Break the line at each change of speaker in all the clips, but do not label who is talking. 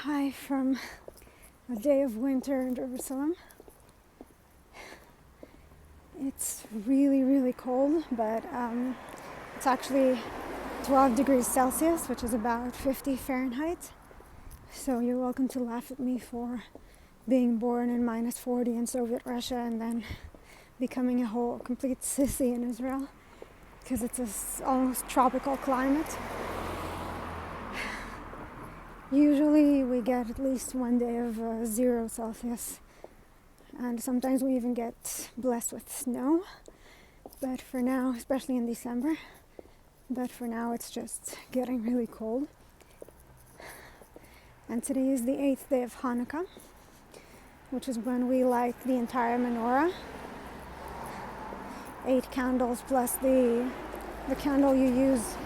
Hi from a day of winter in Jerusalem. It's really, really cold, but it's actually 12 degrees Celsius, which is about 50 Fahrenheit. So you're welcome to laugh at me for being born in minus 40 in Soviet Russia and then becoming a whole complete sissy in Israel, because it's an almost tropical climate. Usually we get at least one day of 0 Celsius, and sometimes we even get blessed with snow, but for now, especially in December, but for now it's just getting really cold. And today is the 8th day of Hanukkah, which is when we light the entire menorah. 8 candles plus the candle you use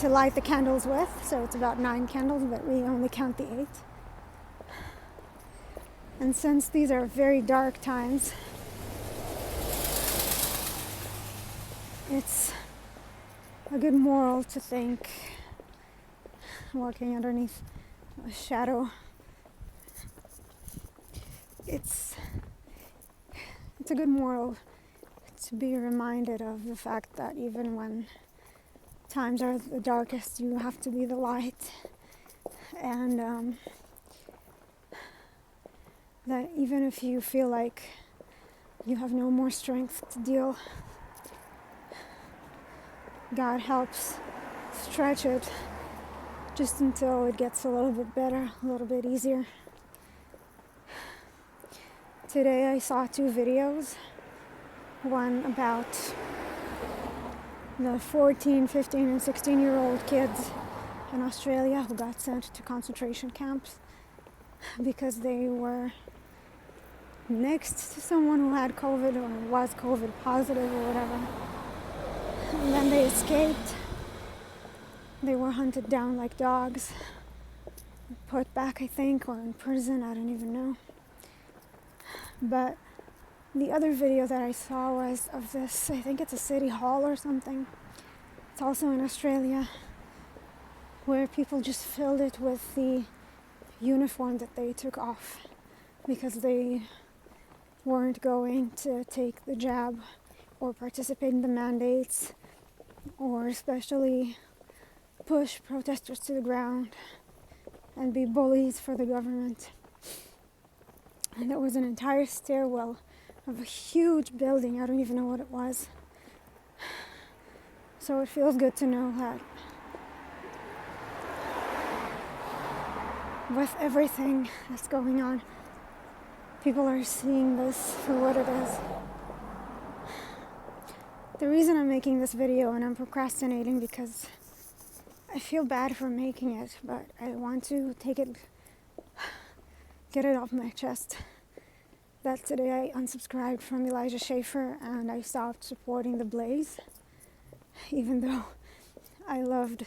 to light the candles with, so it's about 9 candles, but we only count the 8. And since these are very dark times, it's a good moral to think, walking underneath a shadow, it's a good moral to be reminded of the fact that even when times are the darkest, you have to be the light, and that even if you feel like you have no more strength to deal, God helps stretch it just until it gets a little bit better, a little bit easier. Today I saw 2 videos, one about the 14, 15, and 16-year-old kids in Australia who got sent to concentration camps because they were next to someone who had COVID or was COVID positive or whatever. And then they escaped. They were hunted down like dogs, put back, I think, or in prison, I don't even know. But the other video that I saw was of this, I think it's a city hall or something. It's also in Australia, where people just filled it with the uniform that they took off because they weren't going to take the jab or participate in the mandates or especially push protesters to the ground and be bullies for the government. And there was an entire stairwell of a huge building. I don't even know what it was. So it feels good to know that with everything that's going on, people are seeing this for what it is. The reason I'm making this video and I'm procrastinating because I feel bad for making it, but I want to get it off my chest. That today I unsubscribed from Elijah Schaefer and I stopped supporting the Blaze, even though I love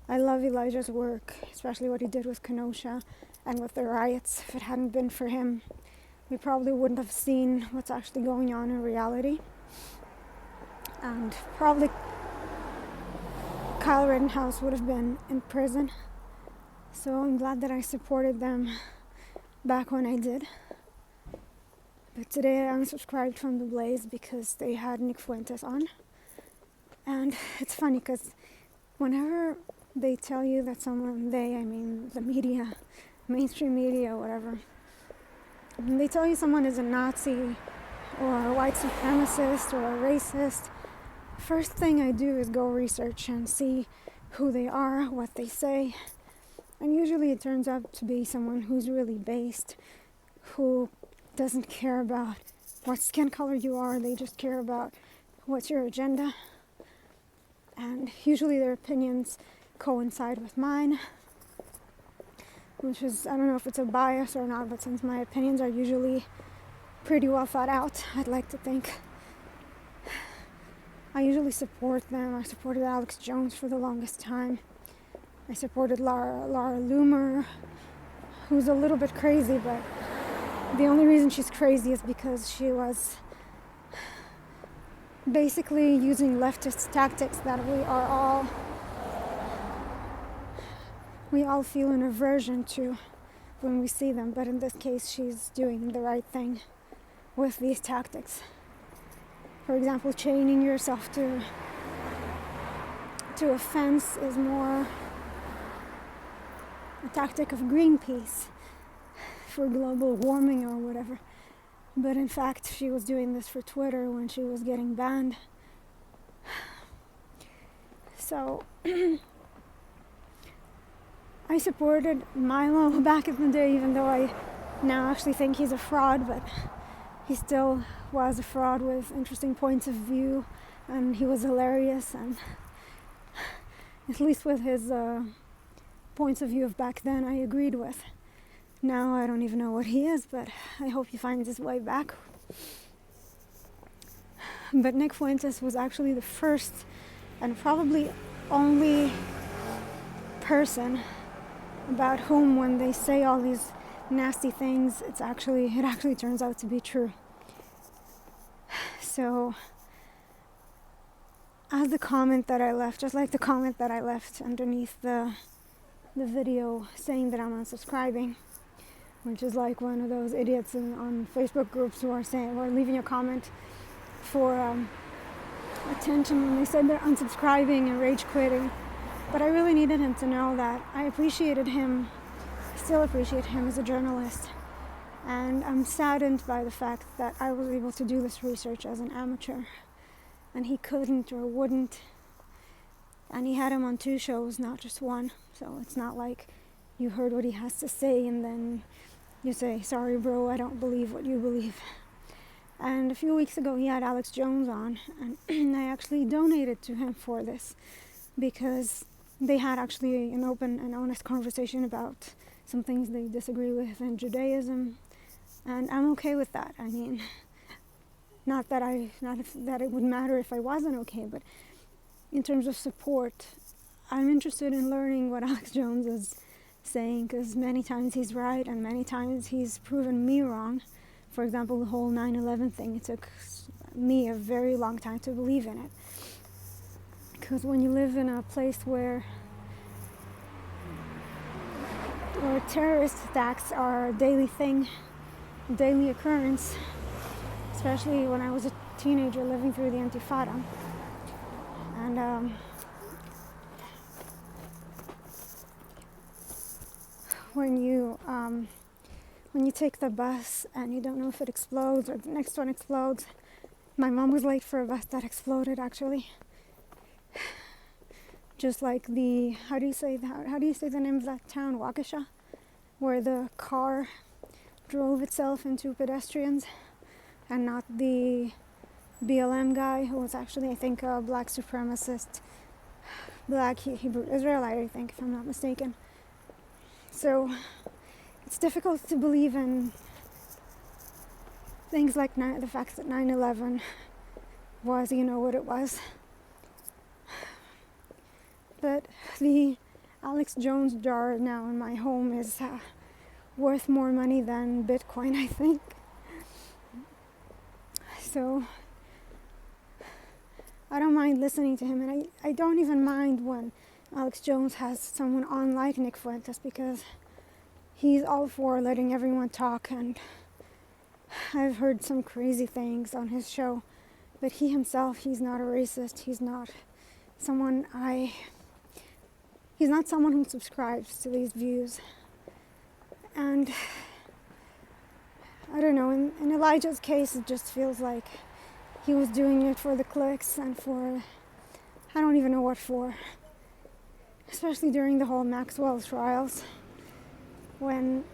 Elijah's work, especially what he did with Kenosha and with the riots. If it hadn't been for him, we probably wouldn't have seen what's actually going on in reality. And probably Kyle Rittenhouse would have been in prison. So I'm glad that I supported them back when I did. But today I unsubscribed from the Blaze because they had Nick Fuentes on. And it's funny because whenever they tell you that someone, I mean the media, mainstream media, whatever, when they tell you someone is a Nazi or a white supremacist or a racist, first thing I do is go research and see who they are, what they say. And usually it turns out to be someone who's really based, who doesn't care about what skin color you are. They just care about what's your agenda. And usually their opinions coincide with mine, which is, I don't know if it's a bias or not, but since my opinions are usually pretty well thought out, I'd like to think, I usually support them. I supported Alex Jones for the longest time. I supported Laura Loomer, who's a little bit crazy, but the only reason she's crazy is because she was basically using leftist tactics that we are all we all feel an aversion to when we see them, but in this case she's doing the right thing with these tactics. For example, chaining yourself to a fence is more a tactic of Greenpeace for global warming or whatever. But in fact, she was doing this for Twitter when she was getting banned. So I supported Milo back in the day, even though I now actually think he's a fraud, but he still was a fraud with interesting points of view, and he was hilarious, and at least with his points of view of back then I agreed with. Now I don't even know what he is, but I hope he finds his way back. But Nick Fuentes was actually the first and probably only person about whom, when they say all these nasty things, it actually turns out to be true. So as the comment that I left, just like the comment that I left underneath the video saying that I'm unsubscribing, which is like one of those idiots on Facebook groups who are leaving a comment for attention when they said they're unsubscribing and rage quitting. But I really needed him to know that I appreciated him, still appreciate him as a journalist. And I'm saddened by the fact that I was able to do this research as an amateur and he couldn't or wouldn't. And he had him on 2 shows, not just one. So it's not like you heard what he has to say and then you say, sorry bro, I don't believe what you believe. And a few weeks ago he had Alex Jones on, and I actually donated to him for this because they had actually an open and honest conversation about some things they disagree with in Judaism, and I'm okay with that. I mean, not that it would matter if I wasn't okay, but in terms of support, I'm interested in learning what Alex Jones is saying, because many times he's right and many times he's proven me wrong. For example, the whole 9/11 thing, it took me a very long time to believe in it. Because when you live in a place where terrorist attacks are a daily thing, a daily occurrence, especially when I was a teenager living through the Intifada, and when you take the bus and you don't know if it explodes or the next one explodes. My mom was late for a bus that exploded, actually. Just like how do you say the name of that town, Waukesha, where the car drove itself into pedestrians, and not the BLM guy who was actually, I think, a black supremacist, black Hebrew Israelite, I think, if I'm not mistaken. So it's difficult to believe in things like the fact that 9/11 was, what it was. But the Alex Jones jar now in my home is worth more money than Bitcoin, I think. So I don't mind listening to him, and I don't even mind when Alex Jones has someone on like Nick Fuentes, because he's all for letting everyone talk, and I've heard some crazy things on his show, but he himself, he's not a racist. He's not someone who subscribes to these views. And I don't know, in Elijah's case, it just feels like he was doing it for the clicks and for, I don't even know what for. Especially during the whole Maxwell trials, when,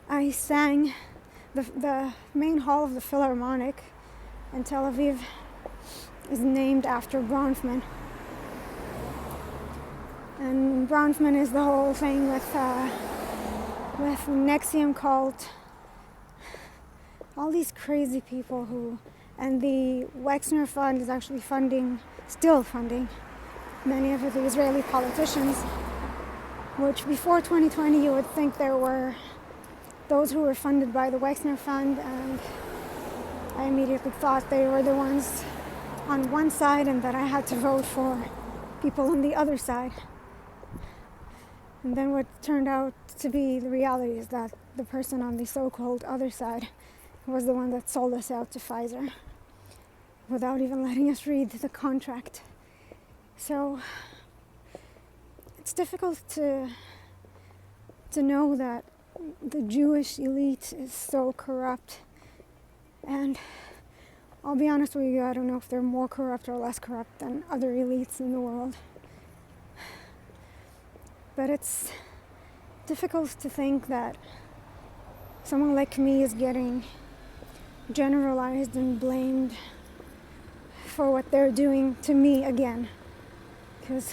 I sang the main hall of the Philharmonic in Tel Aviv is named after Bronfman. And Bronfman is the whole thing with Nexium cult, all these crazy people and the Wexner Fund is actually still funding many of the Israeli politicians, which before 2020 you would think there were those who were funded by the Wexner Fund, and I immediately thought they were the ones on one side and that I had to vote for people on the other side. And then what turned out to be the reality is that the person on the so-called other side was the one that sold us out to Pfizer without even letting us read the contract. So it's difficult to know that the Jewish elite is so corrupt. And I'll be honest with you, I don't know if they're more corrupt or less corrupt than other elites in the world. But it's difficult to think that someone like me is getting generalized and blamed for what they're doing to me again. Because,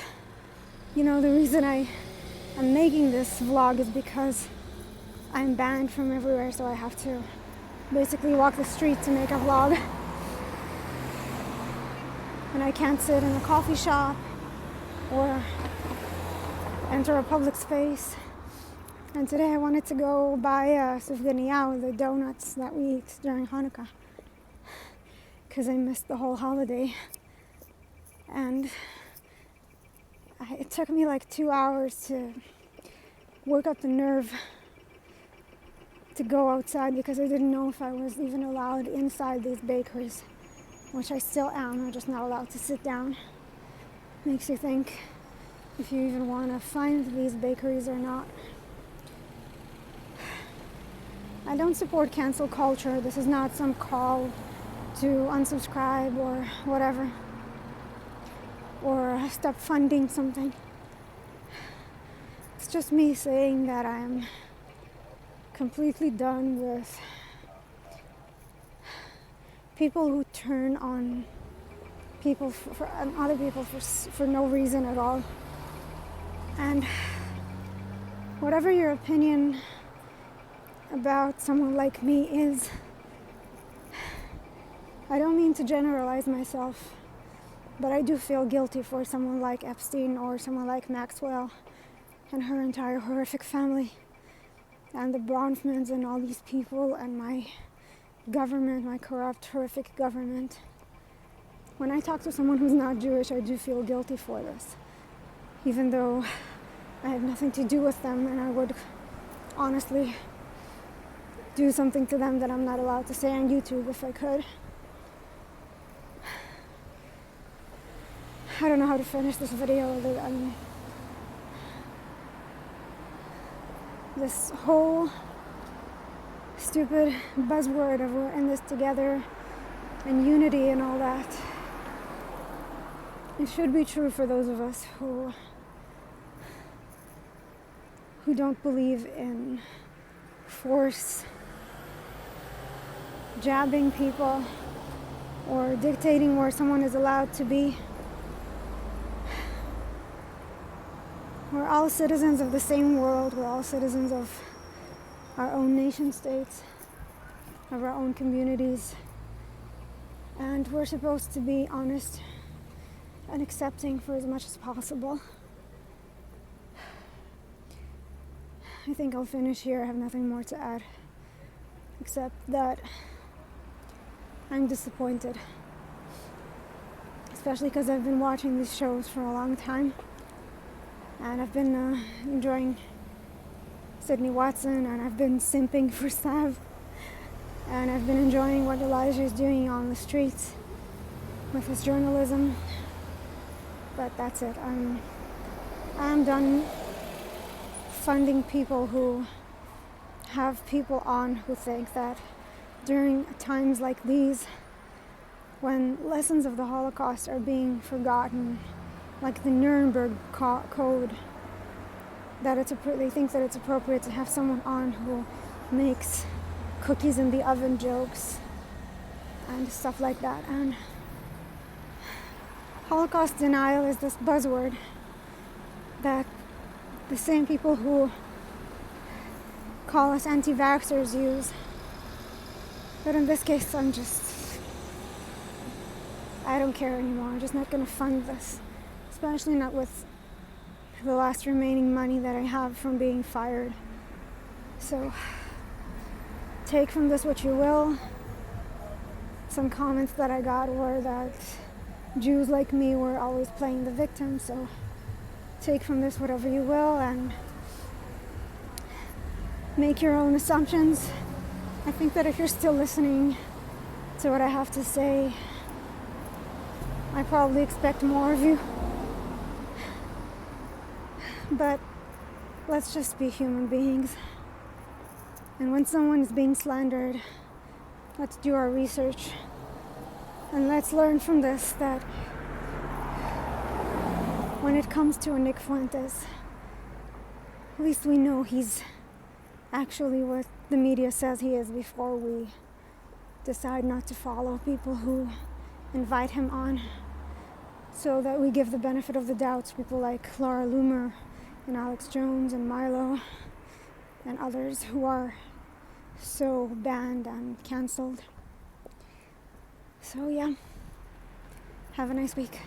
the reason I'm making this vlog is because I'm banned from everywhere, so I have to basically walk the street to make a vlog. And I can't sit in a coffee shop or enter a public space. And today I wanted to go buy sufganiyah, the donuts that we eat during Hanukkah, because I missed the whole holiday. And it took me like 2 hours to work up the nerve to go outside because I didn't know if I was even allowed inside these bakeries, which I still am. I'm just not allowed to sit down. Makes you think if you even want to find these bakeries or not. I don't support cancel culture. This is not some call to unsubscribe or whatever, or stop funding something. It's just me saying that I'm completely done with people who turn on people and other people for no reason at all. And whatever your opinion about someone like me is, I don't mean to generalize myself, but I do feel guilty for someone like Epstein or someone like Maxwell and her entire horrific family and the Bronfmans and all these people and my government, my corrupt, horrific government. When I talk to someone who's not Jewish, I do feel guilty for this, even though I have nothing to do with them, and I would honestly do something to them that I'm not allowed to say on YouTube if I could. I don't know how to finish this video other than this whole stupid buzzword of we're in this together and unity and all that. It should be true for those of us who don't believe in force, jabbing people, or dictating where someone is allowed to be. We're all citizens of the same world. We're all citizens of our own nation states, of our own communities. And we're supposed to be honest and accepting for as much as possible. I think I'll finish here. I have nothing more to add, except that I'm disappointed. Especially because I've been watching these shows for a long time. And I've been enjoying Sydney Watson, and I've been simping for Sav, and I've been enjoying what Elijah is doing on the streets with his journalism. But that's it. I'm done funding people who have people on who think that during times like these, when lessons of the Holocaust are being forgotten, like the Nuremberg Code, that they think that it's appropriate to have someone on who makes cookies in the oven jokes and stuff like that. And Holocaust denial is this buzzword that the same people who call us anti-vaxxers use. But in this case, I don't care anymore. I'm just not going to fund this. Especially not with the last remaining money that I have from being fired. So take from this what you will. Some comments that I got were that Jews like me were always playing the victim, so take from this whatever you will and make your own assumptions. I think that if you're still listening to what I have to say, I probably expect more of you. But let's just be human beings. And when someone is being slandered, let's do our research. And let's learn from this that when it comes to a Nick Fuentes, at least we know he's actually what the media says he is before we decide not to follow people who invite him on, so that we give the benefit of the doubt to people like Laura Loomer and Alex Jones and Milo and others who are so banned and cancelled. So yeah, have a nice week.